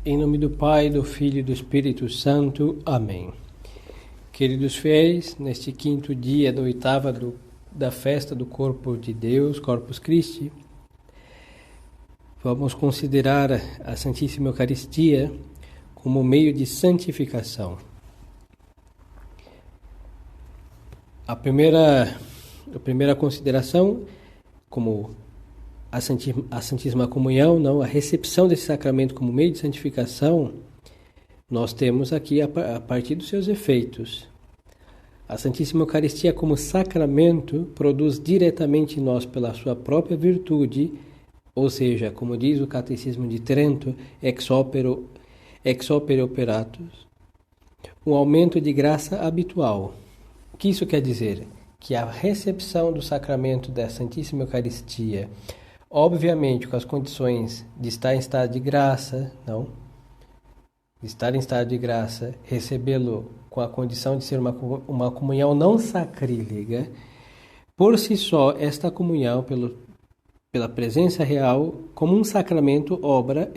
Em nome do Pai, do Filho e do Espírito Santo. Amém. Queridos fiéis, neste quinto dia da oitava da festa do Corpo de Deus, Corpus Christi, vamos considerar a Santíssima Eucaristia como meio de santificação. A primeira consideração, como a Santíssima Comunhão, não, a recepção desse sacramento como meio de santificação, nós temos aqui a partir dos seus efeitos. A Santíssima Eucaristia como sacramento produz diretamente em nós, pela sua própria virtude, ou seja, como diz o Catecismo de Trento, ex opere operatus, um aumento de graça habitual. O que isso quer dizer? Que a recepção do sacramento da Santíssima Eucaristia, obviamente com as condições de estar em estado de graça, não? Estar em estado de graça, recebê-lo com a condição de ser uma comunhão não sacrílega, por si só, esta comunhão, pela presença real, como um sacramento, obra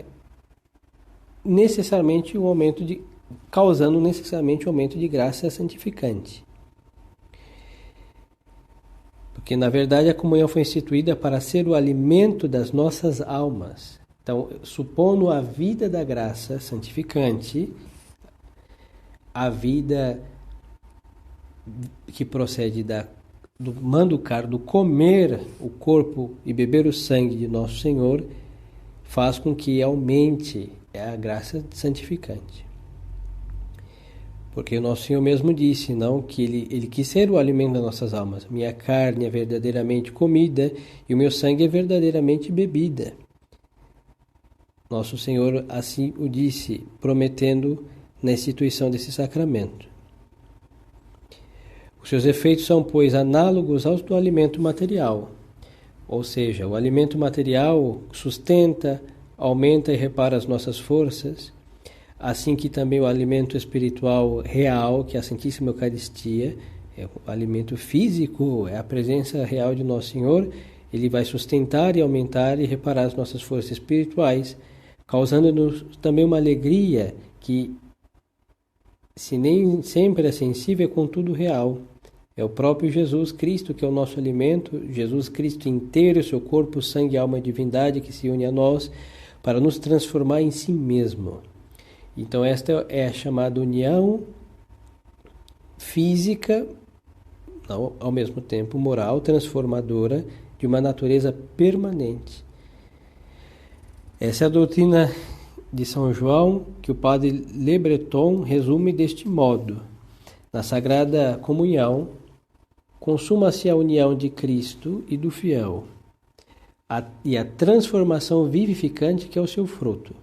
necessariamente causando necessariamente um aumento de graça santificante. Porque, na verdade, a comunhão foi instituída para ser o alimento das nossas almas. Então, supondo a vida da graça santificante, a vida que procede do manducar, do comer o corpo e beber o sangue de Nosso Senhor, faz com que aumente a graça santificante. Porque o Nosso Senhor mesmo disse, não, que ele quis ser o alimento das nossas almas. Minha carne é verdadeiramente comida e o meu sangue é verdadeiramente bebida. Nosso Senhor assim o disse, prometendo na instituição desse sacramento. Os seus efeitos são, pois, análogos aos do alimento material. Ou seja, o alimento material sustenta, aumenta e repara as nossas forças, assim que também o alimento espiritual real, que é a Santíssima Eucaristia, é o alimento físico, é a presença real de Nosso Senhor, ele vai sustentar e aumentar e reparar as nossas forças espirituais, causando-nos também uma alegria que, se nem sempre é sensível, é contudo real. É o próprio Jesus Cristo que é o nosso alimento, Jesus Cristo inteiro, seu corpo, sangue, alma e divindade que se une a nós para nos transformar em si mesmo. Então esta é a chamada união física, ao mesmo tempo moral, transformadora, de uma natureza permanente. Essa é a doutrina de São João, que o padre Le Breton resume deste modo: na Sagrada Comunhão, consuma-se a união de Cristo e do fiel, e a transformação vivificante que é o seu fruto,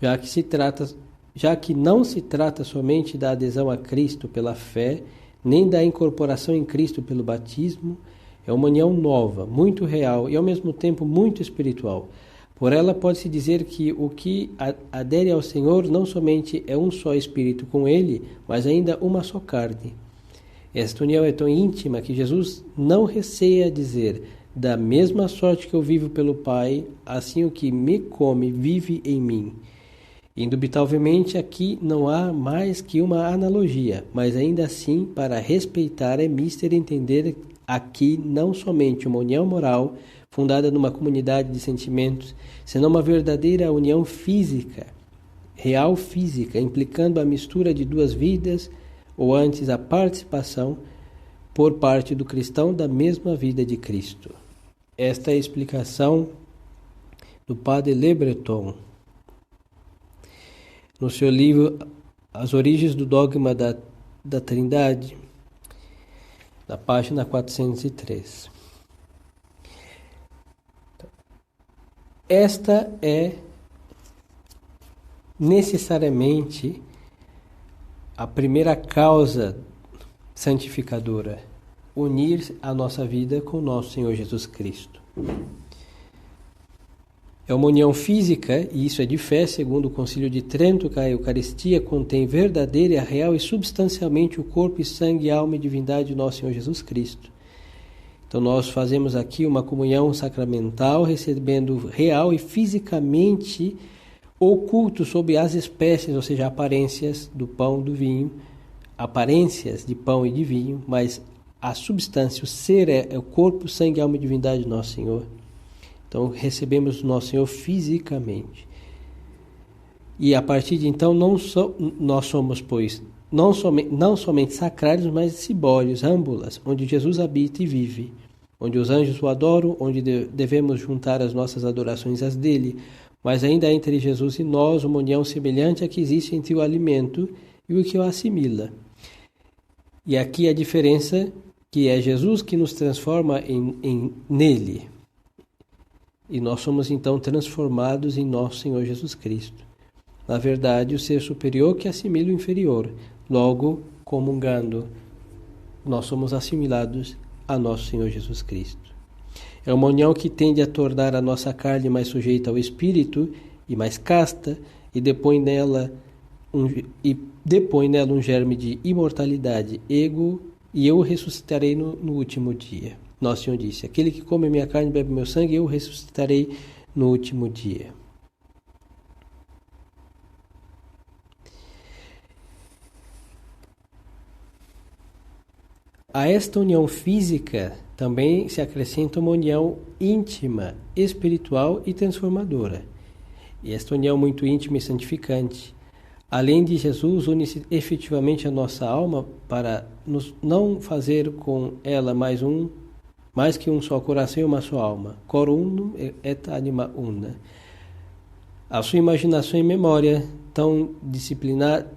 já que não se trata somente da adesão a Cristo pela fé, nem da incorporação em Cristo pelo batismo, é uma união nova, muito real e ao mesmo tempo muito espiritual. Por ela pode-se dizer que o que adere ao Senhor não somente é um só espírito com Ele, mas ainda uma só carne. Esta união é tão íntima que Jesus não receia dizer: da mesma sorte que eu vivo pelo Pai, assim o que me come vive em mim. Indubitavelmente aqui não há mais que uma analogia, mas ainda assim, para respeitar é mister entender aqui não somente uma união moral, fundada numa comunidade de sentimentos, senão uma verdadeira união física, real física, implicando a mistura de duas vidas, ou antes a participação, por parte do cristão, da mesma vida de Cristo. Esta é a explicação do padre Le Breton, no seu livro As Origens do Dogma da Trindade, na página 403. Esta é necessariamente a primeira causa santificadora, unir a nossa vida com o nosso Senhor Jesus Cristo. É uma união física, e isso é de fé, segundo o Concílio de Trento, que a Eucaristia contém verdadeira, real e substancialmente o corpo e sangue, alma e divindade de nosso Senhor Jesus Cristo. Então nós fazemos aqui uma comunhão sacramental, recebendo real e fisicamente oculto sob as espécies, ou seja, aparências do pão, do vinho, aparências de pão e de vinho, mas a substância, o ser é o corpo, sangue, alma e divindade do nosso Senhor. Então recebemos o nosso Senhor fisicamente. E a partir de então nós somos, pois, não somente sacrários, mas cibórios, âmbulas, onde Jesus habita e vive, onde os anjos o adoram, onde devemos juntar as nossas adorações às dele, mas ainda entre Jesus e nós uma união semelhante à que existe entre o alimento e o que o assimila. E aqui a diferença, que é Jesus que nos transforma nele. E nós somos então transformados em nosso Senhor Jesus Cristo. Na verdade, o ser superior que assimila o inferior. Logo, comungando, nós somos assimilados a nosso Senhor Jesus Cristo. É uma união que tende a tornar a nossa carne mais sujeita ao Espírito e mais casta, e depõe nela um germe de imortalidade, e eu ressuscitarei no último dia. Nosso Senhor disse: aquele que come minha carne e bebe meu sangue, eu ressuscitarei no último dia. A esta união física também se acrescenta uma união íntima, espiritual e transformadora. E esta união muito íntima e santificante, além de Jesus, une-se efetivamente a nossa alma para nos não fazer com ela mais que um só coração e uma só alma. Cor unum et anima una. A sua imaginação e memória tão disciplinadas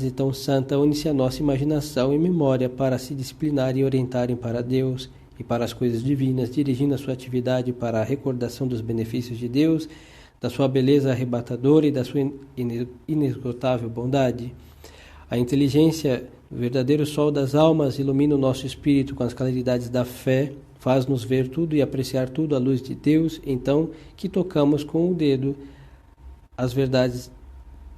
e tão santa, une-se a nossa imaginação e memória para se disciplinar e orientarem para Deus e para as coisas divinas, dirigindo a sua atividade para a recordação dos benefícios de Deus, da sua beleza arrebatadora e da sua inesgotável bondade. A inteligência, o verdadeiro sol das almas, ilumina o nosso espírito com as claridades da fé, faz-nos ver tudo e apreciar tudo à luz de Deus, então que tocamos com o dedo as verdades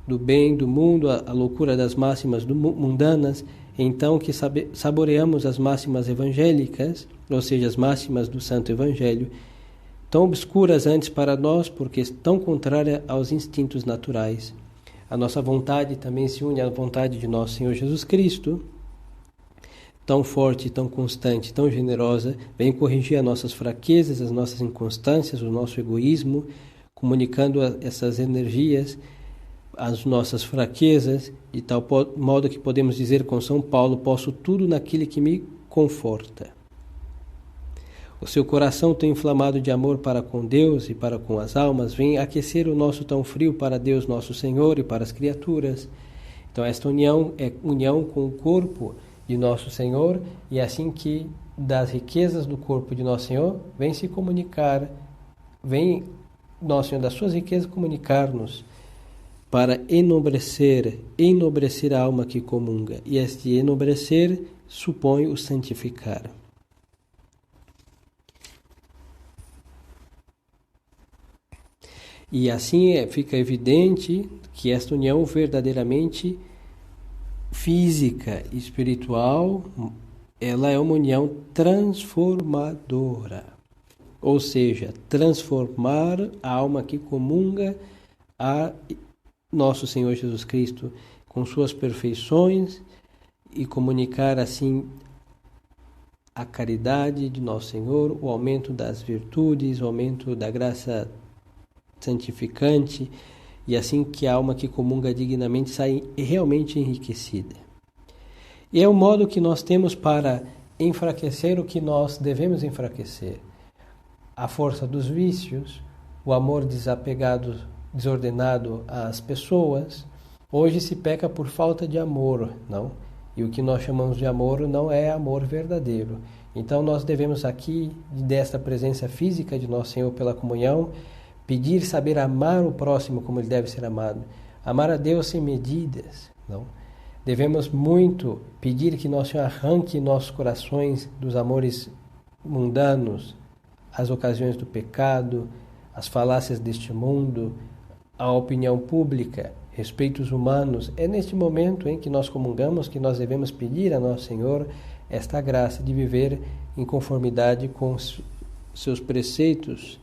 do bem, do mundo, a loucura das máximas mundanas, então que saboreamos as máximas evangélicas, ou seja, as máximas do Santo Evangelho, tão obscuras antes para nós, porque tão contrária aos instintos naturais. A nossa vontade também se une à vontade de nosso Senhor Jesus Cristo, tão forte, tão constante, tão generosa, vem corrigir as nossas fraquezas, as nossas inconstâncias, o nosso egoísmo, comunicando essas energias, as nossas fraquezas, de tal modo que podemos dizer com São Paulo: posso tudo naquele que me conforta. O seu coração tão inflamado de amor para com Deus e para com as almas vem aquecer o nosso tão frio para Deus nosso Senhor e para as criaturas. Então esta união é união com o corpo de nosso Senhor, e assim que das riquezas do corpo de nosso Senhor vem se comunicar, vem nosso Senhor das suas riquezas comunicar-nos para enobrecer a alma que comunga. E este enobrecer supõe o santificar. E assim fica evidente que esta união verdadeiramente física e espiritual, ela é uma união transformadora. Ou seja, transformar a alma que comunga a nosso Senhor Jesus Cristo com suas perfeições e comunicar assim a caridade de nosso Senhor, o aumento das virtudes, o aumento da graça santificante, e assim que a alma que comunga dignamente sai realmente enriquecida. E é o modo que nós temos para enfraquecer o que nós devemos enfraquecer: a força dos vícios, o amor desapegado, desordenado às pessoas. Hoje se peca por falta de amor, não? E o que nós chamamos de amor não é amor verdadeiro. Então nós devemos aqui, desta presença física de nosso Senhor pela comunhão, pedir saber amar o próximo como ele deve ser amado. Amar a Deus sem medidas, não? Devemos muito pedir que nosso Senhor arranque nossos corações dos amores mundanos, as ocasiões do pecado, as falácias deste mundo, a opinião pública, respeitos humanos. É neste momento em que nós comungamos que nós devemos pedir a nosso Senhor esta graça de viver em conformidade com seus preceitos.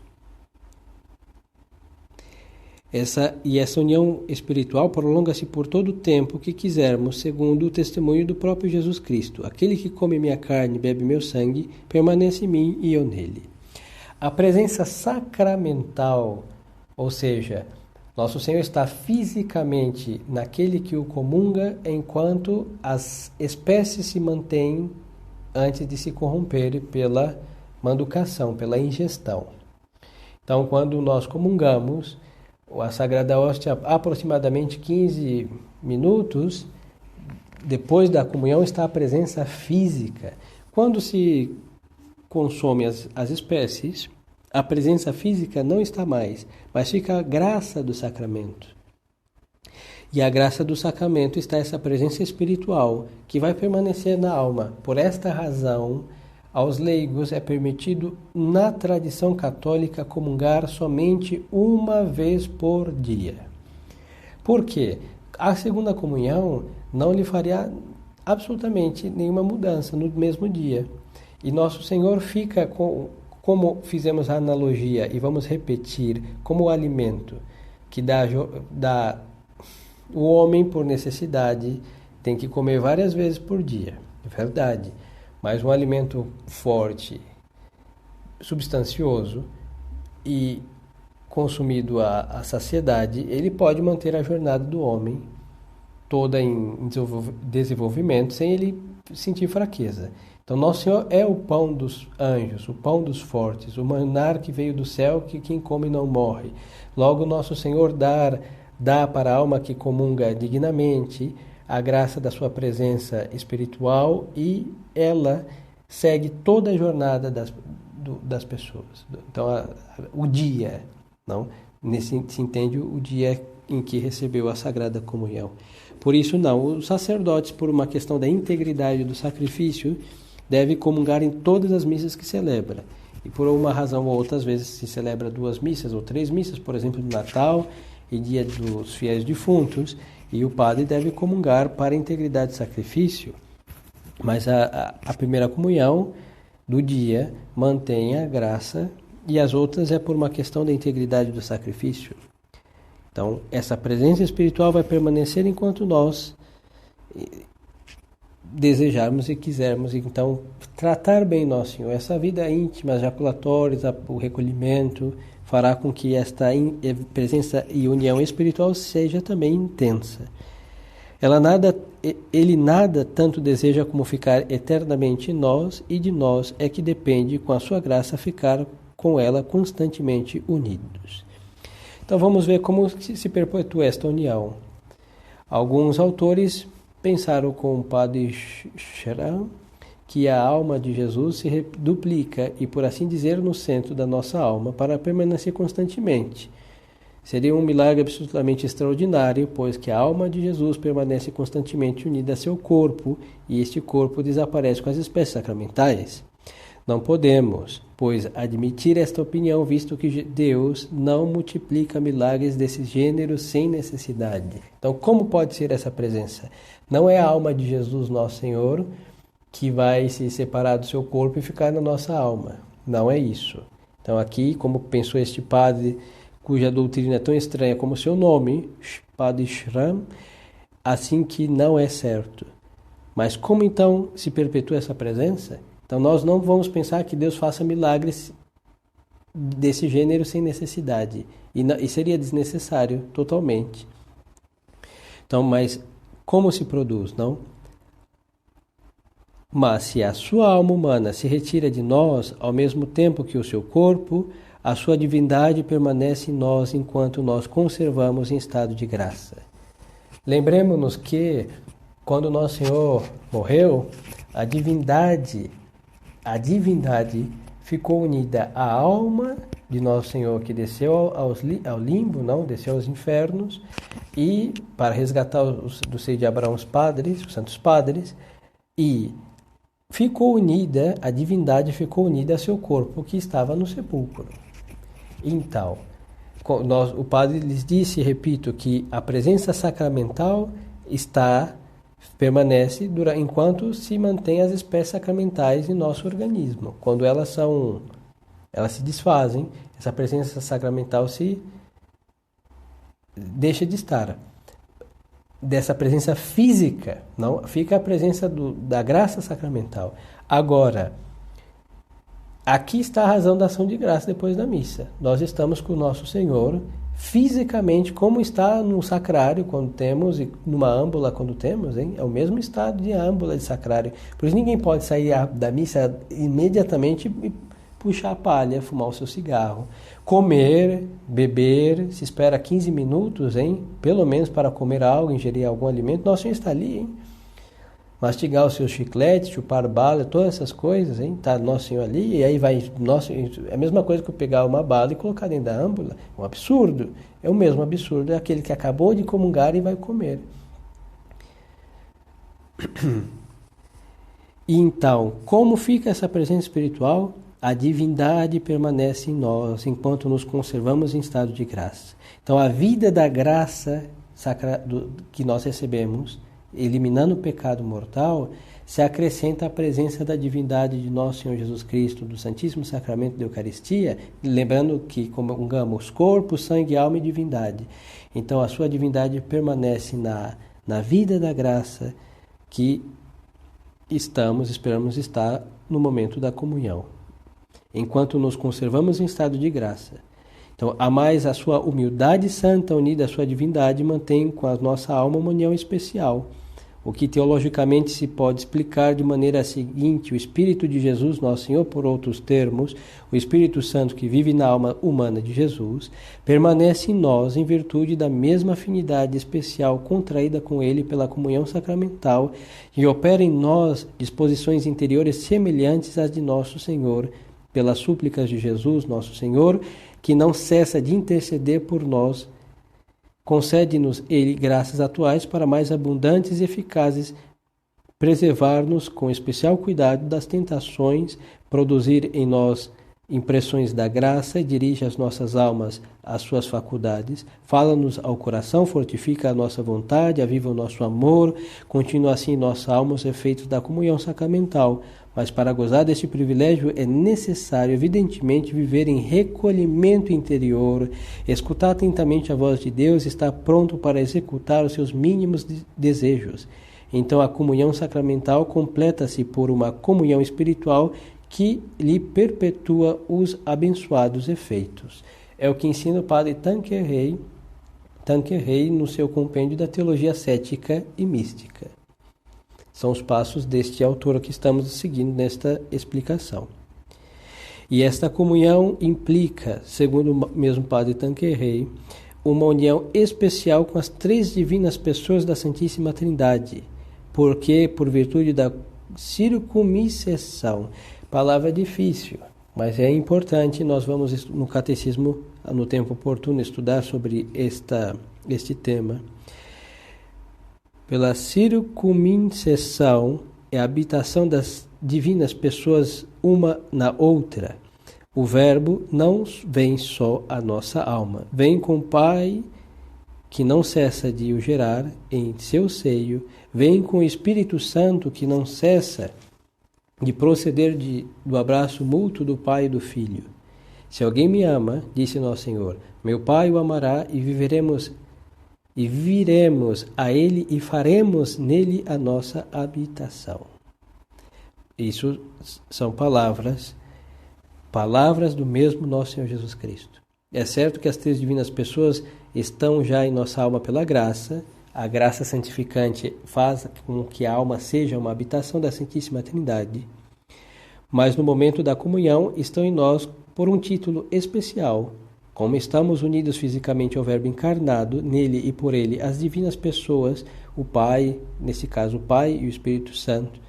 Essa união espiritual prolonga-se por todo o tempo que quisermos, segundo o testemunho do próprio Jesus Cristo. Aquele que come minha carne e bebe meu sangue, permanece em mim e eu nele. A presença sacramental, ou seja, nosso Senhor está fisicamente naquele que o comunga, enquanto as espécies se mantêm antes de se corromperem pela manducação, pela ingestão. Então, quando nós comungamos, a Sagrada Hóstia, aproximadamente 15 minutos depois da comunhão, está a presença física. Quando se consome as espécies, a presença física não está mais, mas fica a graça do sacramento. E a graça do sacramento está essa presença espiritual, que vai permanecer na alma. Por esta razão, aos leigos é permitido, na tradição católica, comungar somente uma vez por dia. Por quê? A segunda comunhão não lhe faria absolutamente nenhuma mudança no mesmo dia. E Nosso Senhor fica, como fizemos a analogia e vamos repetir, como o alimento que dá o homem por necessidade, tem que comer várias vezes por dia. É verdade. Mas um alimento forte, substancioso e consumido à saciedade, ele pode manter a jornada do homem toda em desenvolvimento sem ele sentir fraqueza. Então, Nosso Senhor é o pão dos anjos, o pão dos fortes, o maná que veio do céu, que quem come não morre. Logo, Nosso Senhor dá para a alma que comunga dignamente a graça da sua presença espiritual e ela segue toda a jornada das pessoas. Então, o dia, não? Nesse se entende o dia em que recebeu a Sagrada Comunhão. Por isso, não. Os sacerdotes, por uma questão da integridade do sacrifício, devem comungar em todas as missas que celebra. E por uma razão ou outra, às vezes se celebra 2 missas ou 3 missas, por exemplo, no Natal e Dia dos Fiéis Defuntos, e o padre deve comungar para a integridade do sacrifício. Mas a primeira comunhão do dia mantém a graça e as outras é por uma questão da integridade do sacrifício. Então, essa presença espiritual vai permanecer enquanto nós desejarmos e quisermos. Então, tratar bem Nosso Senhor. Essa vida íntima, as jaculatórias, o recolhimento, fará com que esta presença e união espiritual seja também intensa. Ele nada tanto deseja como ficar eternamente em nós, e de nós é que depende, com a sua graça, ficar com ela constantemente unidos. Então vamos ver como se perpetua esta união. Alguns autores pensaram com o padre Schramm que a alma de Jesus se duplica e, por assim dizer, no centro da nossa alma, para permanecer constantemente. Seria um milagre absolutamente extraordinário, pois que a alma de Jesus permanece constantemente unida a seu corpo, e este corpo desaparece com as espécies sacramentais. Não podemos, pois, admitir esta opinião, visto que Deus não multiplica milagres desse gênero sem necessidade. Então, como pode ser essa presença? Não é a alma de Jesus, nosso Senhor, que vai se separar do seu corpo e ficar na nossa alma. Não é isso. Então aqui, como pensou este padre, cuja doutrina é tão estranha como seu nome, Padre Schramm, assim que não é certo. Mas como então se perpetua essa presença? Então nós não vamos pensar que Deus faça milagres desse gênero sem necessidade. E seria desnecessário totalmente. Então, mas como se produz, não? Mas se a sua alma humana se retira de nós, ao mesmo tempo que o seu corpo, a sua divindade permanece em nós enquanto nós conservamos em estado de graça. Lembremos-nos que, quando Nosso Senhor morreu, a divindade ficou unida à alma de Nosso Senhor, que desceu ao limbo, não, desceu aos infernos, e para resgatar do seio de Abraão os santos padres, e a divindade ficou unida a seu corpo, que estava no sepulcro. Então, o padre lhes disse, repito, que a presença sacramental permanece enquanto se mantém as espécies sacramentais em nosso organismo. Quando elas se desfazem, essa presença sacramental se deixa de estar. Dessa presença física, não fica a presença da graça sacramental. Agora, aqui está a razão da ação de graça depois da missa. Nós estamos com o nosso Senhor fisicamente, como está no sacrário quando temos, e numa âmbula quando temos, hein? É o mesmo estado de âmbula de sacrário. Por isso ninguém pode sair da missa imediatamente e puxar a palha, fumar o seu cigarro. Comer, beber, se espera 15 minutos, hein? Pelo menos para comer algo, ingerir algum alimento. Nosso Senhor está ali, hein? Mastigar o seu chiclete, chupar bala, todas essas coisas, hein? Tá Nosso Senhor ali, e aí vai... é a mesma coisa que eu pegar uma bala e colocar dentro da âmbula. É um absurdo. É o mesmo absurdo, é aquele que acabou de comungar e vai comer. E então, como fica essa presença espiritual? A divindade permanece em nós enquanto nos conservamos em estado de graça. Então, a vida da graça que nós recebemos, eliminando o pecado mortal, se acrescenta a presença da divindade de nosso Senhor Jesus Cristo, do Santíssimo Sacramento da Eucaristia, lembrando que comungamos corpo, sangue, alma e divindade. Então, a sua divindade permanece na vida da graça que esperamos estar no momento da comunhão, enquanto nos conservamos em estado de graça. Então, a mais a sua humildade santa unida à sua divindade mantém com a nossa alma uma união especial, o que teologicamente se pode explicar de maneira seguinte: o Espírito de Jesus, nosso Senhor, por outros termos, o Espírito Santo que vive na alma humana de Jesus, permanece em nós em virtude da mesma afinidade especial contraída com Ele pela comunhão sacramental e opera em nós disposições interiores semelhantes às de nosso Senhor, pelas súplicas de Jesus, nosso Senhor, que não cessa de interceder por nós. Concede-nos Ele graças atuais para mais abundantes e eficazes preservar-nos com especial cuidado das tentações, produzir em nós impressões da graça e dirige as nossas almas às suas faculdades, fala-nos ao coração, fortifica a nossa vontade, aviva o nosso amor, continua assim em nossa alma os efeitos da comunhão sacramental. Mas para gozar deste privilégio é necessário, evidentemente, viver em recolhimento interior, escutar atentamente a voz de Deus e estar pronto para executar os seus mínimos desejos. Então a comunhão sacramental completa-se por uma comunhão espiritual que lhe perpetua os abençoados efeitos. É o que ensina o padre Tanqueray no seu compêndio da Teologia Cética e Mística. São os passos deste autor que estamos seguindo nesta explicação. E esta comunhão implica, segundo o mesmo padre Tanqueray, uma união especial com as três divinas pessoas da Santíssima Trindade, porque, por virtude da circuncisão, palavra difícil, mas é importante, nós vamos no catecismo, no tempo oportuno, estudar sobre este tema. Pela circuncisão é a habitação das divinas pessoas uma na outra. O Verbo não vem só à nossa alma, vem com o Pai que não cessa de o gerar em seu seio, vem com o Espírito Santo que não cessa de proceder do abraço mútuo do Pai e do Filho. Se alguém me ama, disse nosso Senhor, meu Pai o amará e viremos a Ele e faremos nele a nossa habitação. Isso são palavras do mesmo nosso Senhor Jesus Cristo. É certo que as três divinas pessoas estão já em nossa alma pela graça. A graça santificante faz com que a alma seja uma habitação da Santíssima Trindade. Mas no momento da comunhão estão em nós por um título especial. Como estamos unidos fisicamente ao Verbo encarnado, nele e por ele, as divinas pessoas, o Pai, nesse caso o Pai e o Espírito Santo,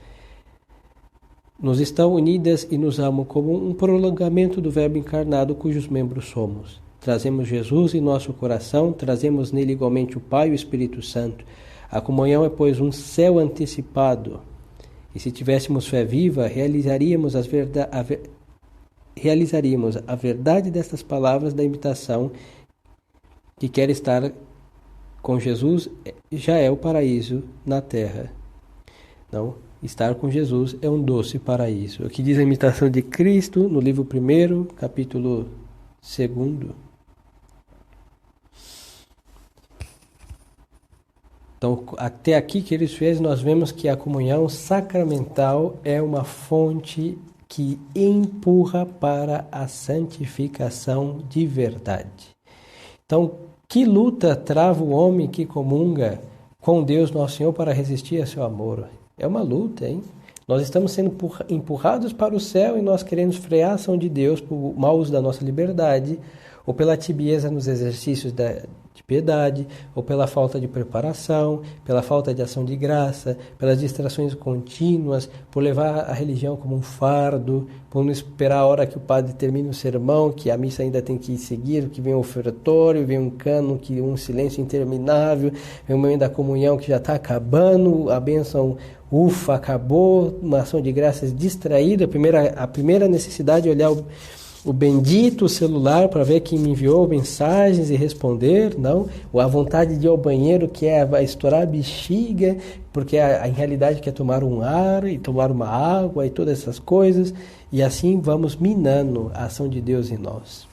nos estão unidas e nos amam como um prolongamento do Verbo encarnado cujos membros somos. Trazemos Jesus em nosso coração, trazemos nele igualmente o Pai e o Espírito Santo. A comunhão é, pois, um céu antecipado. E se tivéssemos fé viva, realizaríamos a verdade destas palavras da imitação, que quer estar com Jesus já é o paraíso na terra. Não, estar com Jesus é um doce paraíso. O que diz a imitação de Cristo no livro 1, capítulo 2. Então, até aqui, queridos fiéis, nós vemos que a comunhão sacramental é uma fonte que empurra para a santificação de verdade. Então, que luta trava o homem que comunga com Deus Nosso Senhor para resistir a seu amor? É uma luta, hein? Nós estamos sendo empurrados para o céu e nós queremos frear a ação de Deus por mau uso da nossa liberdade, ou pela tibieza nos exercícios de piedade, ou pela falta de preparação, pela falta de ação de graça, pelas distrações contínuas, por levar a religião como um fardo, por não esperar a hora que o padre termine o sermão, que a missa ainda tem que seguir, que vem o ofertório, vem um cânon, que um silêncio interminável, vem o momento da comunhão que já está acabando, a bênção, ufa, acabou, uma ação de graças distraída, a primeira necessidade é olhar o bendito celular para ver quem me enviou mensagens e responder, não, ou a vontade de ir ao banheiro que vai estourar a bexiga, porque em realidade quer tomar um ar e tomar uma água e todas essas coisas, e assim vamos minando a ação de Deus em nós.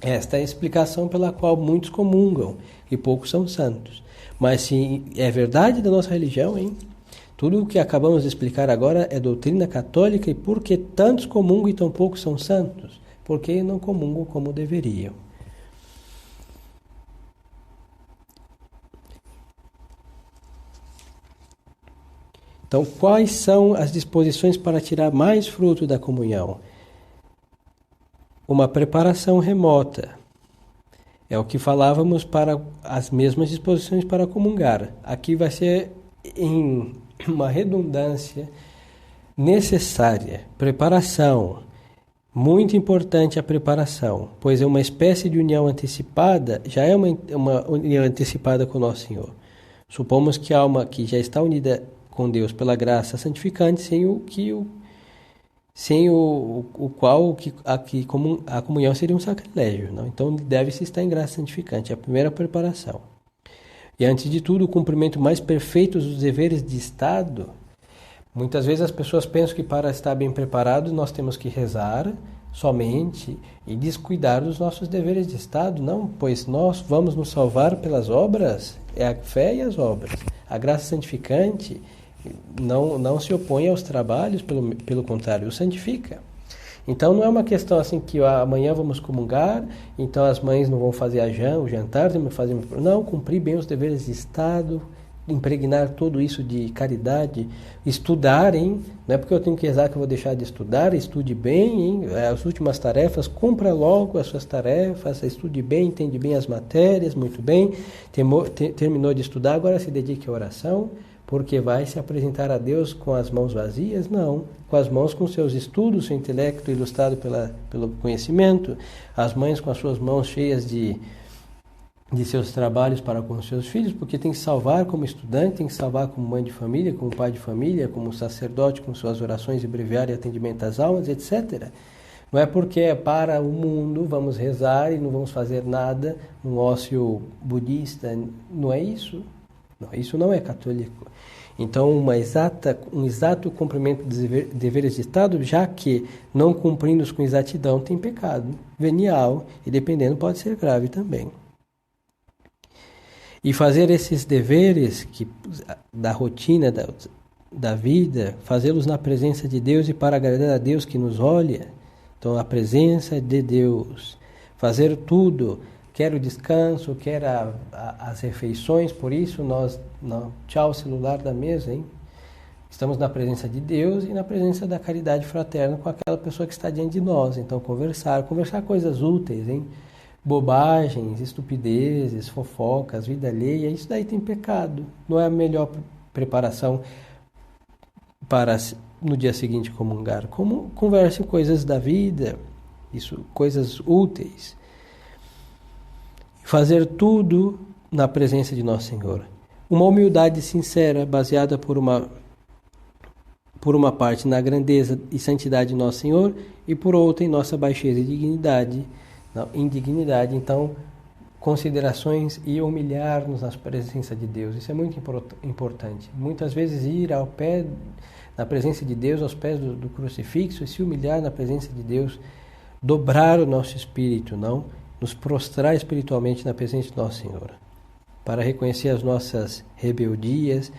Esta é a explicação pela qual muitos comungam e poucos são santos. Mas se é verdade da nossa religião, hein? Tudo o que acabamos de explicar agora é doutrina católica, e por que tantos comungam e tão poucos são santos? Porque não comungam como deveriam. Então, quais são as disposições para tirar mais fruto da comunhão? Uma preparação remota. É o que falávamos para as mesmas disposições para comungar. Aqui vai ser em uma redundância necessária. Preparação. Muito importante a preparação, pois é uma espécie de união antecipada, já é uma união antecipada com o Nosso Senhor. Supomos que a alma que já está unida com Deus pela graça santificante, sem o qual a comunhão seria um sacrilégio. Não? Então deve-se estar em graça santificante, é a primeira preparação. E antes de tudo, o cumprimento mais perfeito dos deveres de Estado. Muitas vezes as pessoas pensam que para estar bem preparados nós temos que rezar somente e descuidar dos nossos deveres de Estado. Não, pois nós vamos nos salvar pelas obras, é a fé e as obras. A graça santificante não se opõe aos trabalhos, pelo contrário, o santifica. Então não é uma questão assim que amanhã vamos comungar, então as mães não vão fazer o jantar, não, cumprir bem os deveres de Estado, impregnar tudo isso de caridade, estudar, hein? Não é porque eu tenho que rezar que eu vou deixar de estudar, estude bem, hein? As últimas tarefas, cumpra logo as suas tarefas, estude bem, entende bem as matérias, muito bem, terminou de estudar, agora se dedique à oração, porque vai se apresentar a Deus com as mãos vazias? Não, com as mãos com seus estudos, seu intelecto ilustrado pelo conhecimento, as mães com as suas mãos cheias de seus trabalhos para com os seus filhos, porque tem que salvar como estudante, tem que salvar como mãe de família, como pai de família, como sacerdote com suas orações de breviário e atendimento às almas, etc. Não é porque é para o mundo, vamos rezar e não vamos fazer nada, um ócio budista, não é isso. Não, isso não é católico. Então, um exato cumprimento dos deveres de Estado, já que não cumprindo-os com exatidão tem pecado venial e, dependendo, pode ser grave também. E fazer esses deveres da rotina, da vida, fazê-los na presença de Deus e para agradar a Deus que nos olha. Então, a presença de Deus. Fazer tudo, quer o descanso, quer as refeições, por isso tchau o celular da mesa, hein? Estamos na presença de Deus e na presença da caridade fraterna com aquela pessoa que está diante de nós. Então, conversar coisas úteis, hein? Bobagens, estupidezes, fofocas, vida alheia, isso daí tem pecado. Não é a melhor preparação para no dia seguinte comungar. Converse coisas da vida, coisas úteis. Fazer tudo na presença de Nosso Senhor. Uma humildade sincera, baseada por uma parte na grandeza e santidade de Nosso Senhor e por outra em nossa baixeza e indignidade. Então, considerações e humilhar-nos na presença de Deus. Isso é muito importante. Muitas vezes ir na presença de Deus, aos pés do crucifixo, e se humilhar na presença de Deus, dobrar o nosso espírito, nos prostrar espiritualmente na presença de Nosso Senhor. para reconhecer as nossas rebeldias,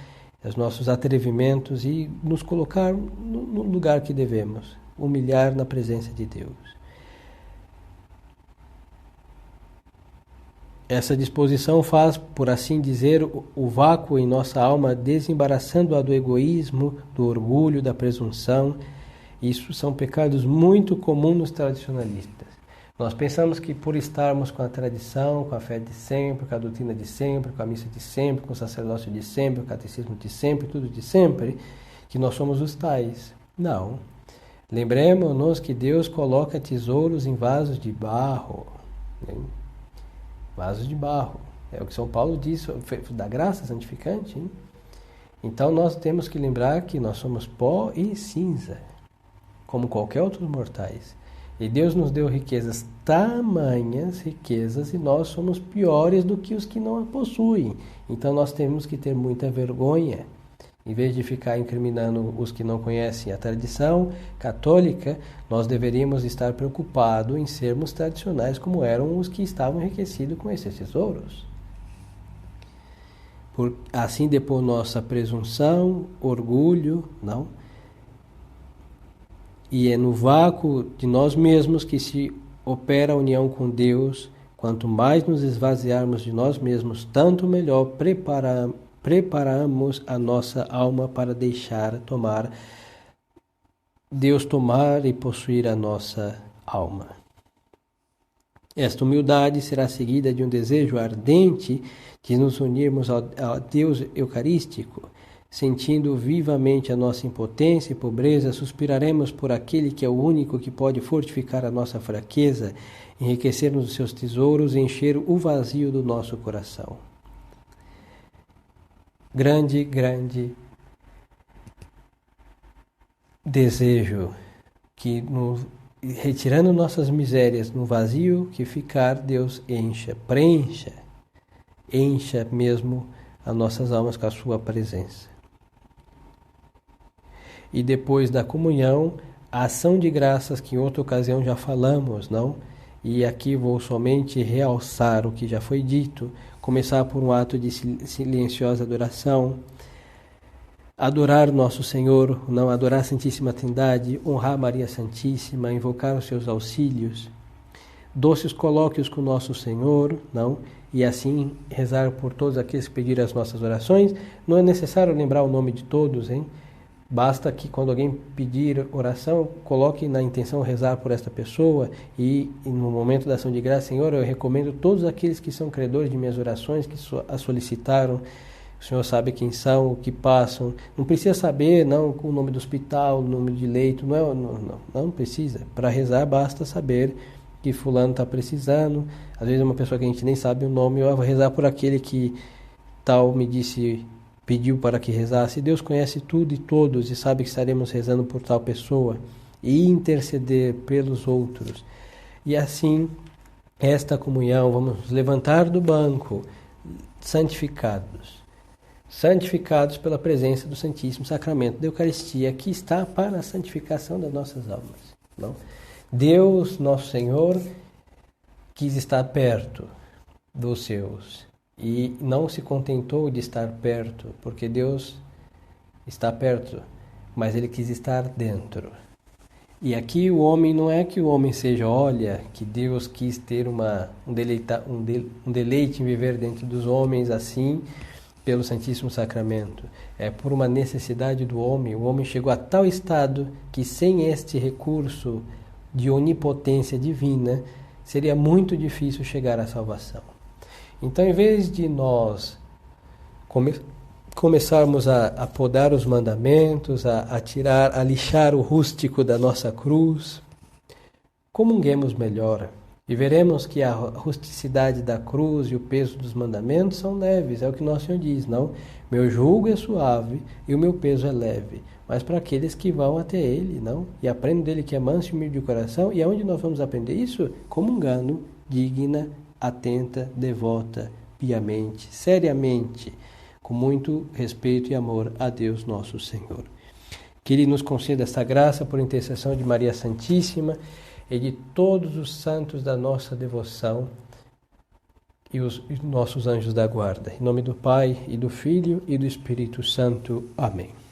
os nossos atrevimentos e nos colocar no lugar que devemos, humilhar na presença de Deus. Essa disposição faz, por assim dizer, o vácuo em nossa alma, desembaraçando-a do egoísmo, do orgulho, da presunção. Isso são pecados muito comuns nos tradicionalistas. Nós pensamos que por estarmos com a tradição, com a fé de sempre, com a doutrina de sempre, com a missa de sempre, com o sacerdócio de sempre, o catecismo de sempre, tudo de sempre, que nós somos os tais. Não. Lembremos-nos que Deus coloca tesouros em vasos de barro. Né? Vasos de barro. É o que São Paulo diz da graça santificante. Hein? Então nós temos que lembrar que nós somos pó e cinza, como qualquer outro mortais. E Deus nos deu riquezas, tamanhas riquezas, e nós somos piores do que os que não a possuem. Então nós temos que ter muita vergonha. Em vez de ficar incriminando os que não conhecem a tradição católica, nós deveríamos estar preocupados em sermos tradicionais como eram os que estavam enriquecidos com esses tesouros. Por assim depor nossa presunção, orgulho, não? E é no vácuo de nós mesmos que se opera a união com Deus. Quanto mais nos esvaziarmos de nós mesmos, tanto melhor preparamos a nossa alma para deixar Deus tomar e possuir a nossa alma. Esta humildade será seguida de um desejo ardente de nos unirmos ao Deus Eucarístico. Sentindo vivamente a nossa impotência e pobreza, suspiraremos por aquele que é o único que pode fortificar a nossa fraqueza, enriquecer-nos dos seus tesouros e encher o vazio do nosso coração. Grande, grande desejo que, retirando nossas misérias no vazio que ficar, Deus preencha mesmo as nossas almas com a sua presença. E depois da comunhão, a ação de graças que em outra ocasião já falamos, não? E aqui vou somente realçar o que já foi dito, começar por um ato de silenciosa adoração, adorar nosso Senhor, não adorar a Santíssima Trindade, honrar Maria Santíssima, invocar os seus auxílios, doces colóquios com nosso Senhor, não? E assim rezar por todos aqueles que pediram as nossas orações. Não é necessário lembrar o nome de todos, hein? Basta que quando alguém pedir oração, coloque na intenção rezar por esta pessoa e no momento da ação de graça, Senhor, eu recomendo todos aqueles que são credores de minhas orações, que a solicitaram. O Senhor sabe quem são, o que passam. Não precisa saber não, o nome do hospital, o nome de leito, não precisa. Para rezar basta saber que fulano está precisando. Às vezes é uma pessoa que a gente nem sabe o nome, eu vou rezar por aquele que tal me disse, pediu para que rezasse. Deus conhece tudo e todos e sabe que estaremos rezando por tal pessoa e interceder pelos outros. E assim, esta comunhão, vamos levantar do banco, santificados pela presença do Santíssimo Sacramento da Eucaristia, que está para a santificação das nossas almas. Não? Deus, nosso Senhor, quis estar perto dos seus e não se contentou de estar perto, porque Deus está perto, mas Ele quis estar dentro. E aqui o homem, não é que o homem seja, olha, que Deus quis ter um deleite em viver dentro dos homens assim, pelo Santíssimo Sacramento. É por uma necessidade do homem. O homem chegou a tal estado que sem este recurso de onipotência divina, seria muito difícil chegar à salvação. Então, em vez de nós começarmos a podar os mandamentos, a lixar o rústico da nossa cruz, comunguemos melhor e veremos que a rusticidade da cruz e o peso dos mandamentos são leves. É o que Nosso Senhor diz, não? Meu jugo é suave e o meu peso é leve. Mas para aqueles que vão até Ele, não? E aprendem dele que é manso e humilde de coração. E aonde nós vamos aprender isso? Comungando, digna, atenta, devota, piamente, seriamente, com muito respeito e amor a Deus nosso Senhor. Que Ele nos conceda esta graça por intercessão de Maria Santíssima e de todos os santos da nossa devoção e os nossos anjos da guarda. Em nome do Pai, e do Filho, e do Espírito Santo. Amém.